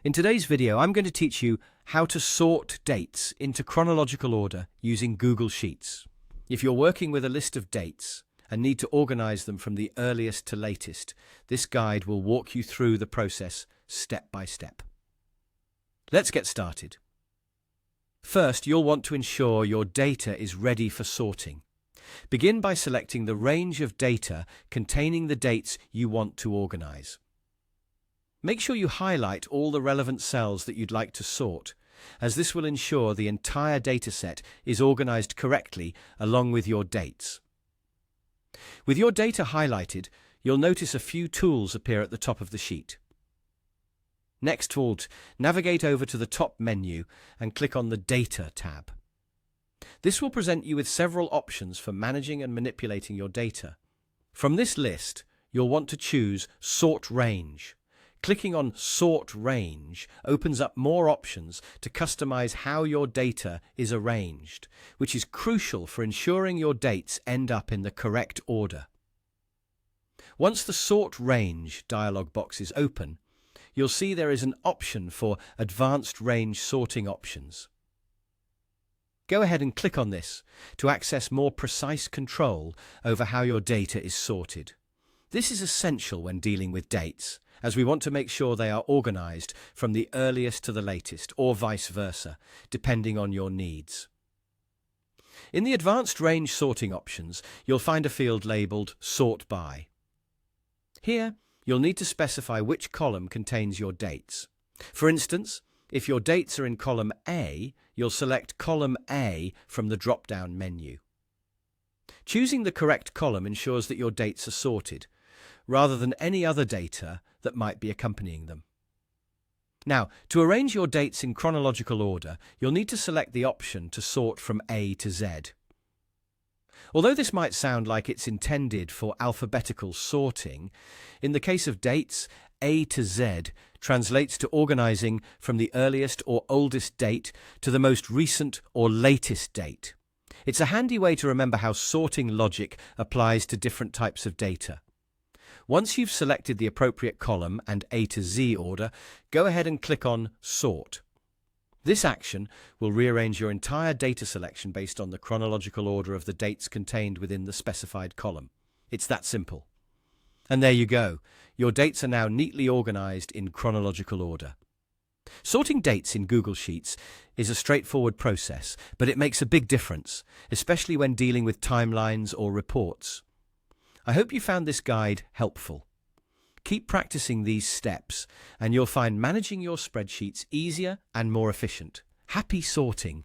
In today's video, I'm going to teach you how to sort dates into chronological order using Google Sheets. If you're working with a list of dates and need to organize them from the earliest to latest, this guide will walk you through the process step by step. Let's get started. First, you'll want to ensure your data is ready for sorting. Begin by selecting the range of data containing the dates you want to organize. Make sure you highlight all the relevant cells that you'd like to sort, as this will ensure the entire dataset is organized correctly along with your dates. With your data highlighted, you'll notice a few tools appear at the top of the sheet. Next, navigate over to the top menu and click on the Data tab. This will present you with several options for managing and manipulating your data. From this list, you'll want to choose Sort Range. Clicking on Sort Range opens up more options to customize how your data is arranged, which is crucial for ensuring your dates end up in the correct order. Once the Sort Range dialog box is open, you'll see there is an option for Advanced Range Sorting Options. Go ahead and click on this to access more precise control over how your data is sorted. This is essential when dealing with dates, as we want to make sure they are organized from the earliest to the latest, or vice versa, depending on your needs. In the Advanced Range Sorting options, you'll find a field labeled Sort By. Here, you'll need to specify which column contains your dates. For instance, if your dates are in column A, you'll select column A from the drop-down menu. Choosing the correct column ensures that your dates are sorted, rather than any other data that might be accompanying them. Now, to arrange your dates in chronological order, you'll need to select the option to sort from A to Z. Although this might sound like it's intended for alphabetical sorting, in the case of dates, A to Z translates to organizing from the earliest or oldest date to the most recent or latest date. It's a handy way to remember how sorting logic applies to different types of data. Once you've selected the appropriate column and A to Z order, go ahead and click on Sort. This action will rearrange your entire data selection based on the chronological order of the dates contained within the specified column. It's that simple. And there you go. Your dates are now neatly organized in chronological order. Sorting dates in Google Sheets is a straightforward process, but it makes a big difference, especially when dealing with timelines or reports. I hope you found this guide helpful. Keep practicing these steps, and you'll find managing your spreadsheets easier and more efficient. Happy sorting!